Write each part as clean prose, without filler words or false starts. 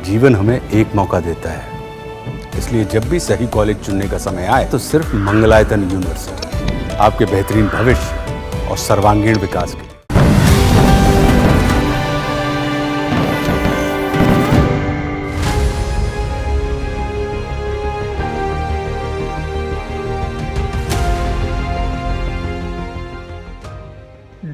जीवन हमें एक मौका देता है, इसलिए जब भी सही कॉलेज चुनने का समय आए तो सिर्फ मंगलायतन यूनिवर्सिटी आपके बेहतरीन भविष्य और सर्वांगीण विकास के लिए।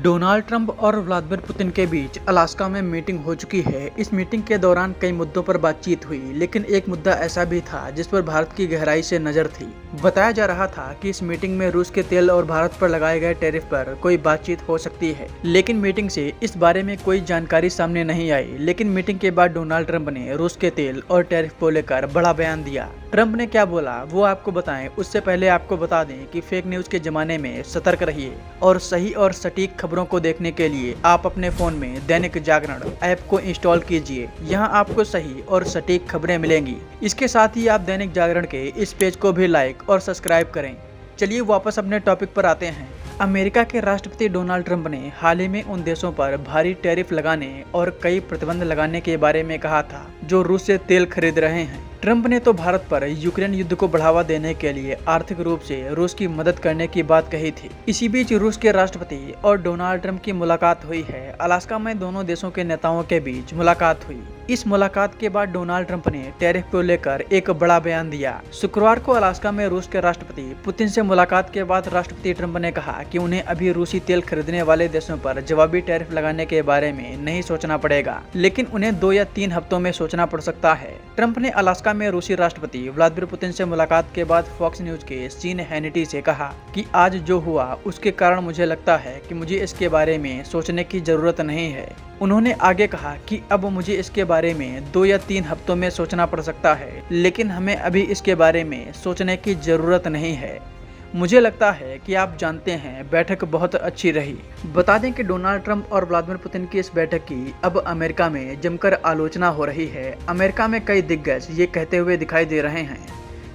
डोनाल्ड ट्रंप और व्लादिमीर पुतिन के बीच अलास्का में मीटिंग हो चुकी है। इस मीटिंग के दौरान कई मुद्दों पर बातचीत हुई, लेकिन एक मुद्दा ऐसा भी था जिस पर भारत की गहराई से नजर थी। बताया जा रहा था कि इस मीटिंग में रूस के तेल और भारत पर लगाए गए टैरिफ पर कोई बातचीत हो सकती है, लेकिन मीटिंग से इस बारे में कोई जानकारी सामने नहीं आई। लेकिन मीटिंग के बाद डोनाल्ड ट्रंप ने रूस के तेल और टैरिफ को लेकर बड़ा बयान दिया। ट्रंप ने क्या बोला वो आपको बताएं, उससे पहले आपको बता दें कि फेक न्यूज के जमाने में सतर्क रहिए और सही और सटीक खबरों को देखने के लिए आप अपने फोन में दैनिक जागरण ऐप को इंस्टॉल कीजिए। यहाँ आपको सही और सटीक खबरें मिलेंगी। इसके साथ ही आप दैनिक जागरण के इस पेज को भी लाइक और सब्सक्राइब करें। चलिए वापस अपने टॉपिक पर आते हैं। अमेरिका के राष्ट्रपति डोनाल्ड ट्रंप ने हाल ही में उन देशों पर भारी टैरिफ लगाने और कई प्रतिबंध लगाने के बारे में कहा था जो रूस से तेल खरीद रहे हैं। ट्रंप ने तो भारत पर यूक्रेन युद्ध को बढ़ावा देने के लिए आर्थिक रूप से रूस की मदद करने की बात कही थी। इसी बीच रूस के राष्ट्रपति और डोनाल्ड ट्रंप की मुलाकात हुई है। अलास्का में दोनों देशों के नेताओं के बीच मुलाकात हुई। इस मुलाकात के बाद डोनाल्ड ट्रंप ने टैरिफ को लेकर एक बड़ा बयान दिया। शुक्रवार को अलास्का में रूस के राष्ट्रपति पुतिन से मुलाकात के बाद राष्ट्रपति ट्रंप ने कहा कि उन्हें अभी रूसी तेल खरीदने वाले देशों पर जवाबी टैरिफ लगाने के बारे में नहीं सोचना पड़ेगा, लेकिन उन्हें 2 या 3 हफ्तों में सोचना पड़ सकता है। ट्रंप ने अलास्का में रूसी राष्ट्रपति व्लादिमीर पुतिन से मुलाकात के बाद फॉक्स न्यूज के सीन हैनिटी से कहा कि आज जो हुआ उसके कारण मुझे लगता है कि मुझे इसके बारे में सोचने की जरूरत नहीं है। उन्होंने आगे कहा कि अब मुझे इसके बारे में 2 या 3 हफ्तों में सोचना पड़ सकता है, लेकिन हमें अभी इसके बारे में सोचने की जरूरत नहीं है। मुझे लगता है कि आप जानते हैं बैठक बहुत अच्छी रही। बता दें कि डोनाल्ड ट्रंप और व्लादिमीर पुतिन की इस बैठक की अब अमेरिका में जमकर आलोचना हो रही है। अमेरिका में कई दिग्गज ये कहते हुए दिखाई दे रहे हैं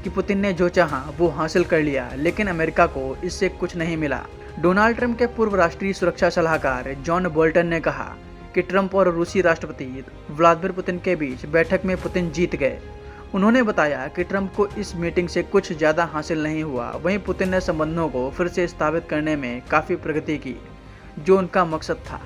कि पुतिन ने जो चाहा वो हासिल कर लिया, लेकिन अमेरिका को इससे कुछ नहीं मिला। डोनाल्ड ट्रंप के पूर्व राष्ट्रीय सुरक्षा सलाहकार जॉन बोल्टन ने कहा कि ट्रंप और रूसी राष्ट्रपति व्लादिमीर पुतिन के बीच बैठक में पुतिन जीत गए। उन्होंने बताया कि ट्रंप को इस मीटिंग से कुछ ज़्यादा हासिल नहीं हुआ, वहीं पुतिन ने संबंधों को फिर से स्थापित करने में काफ़ी प्रगति की, जो उनका मकसद था।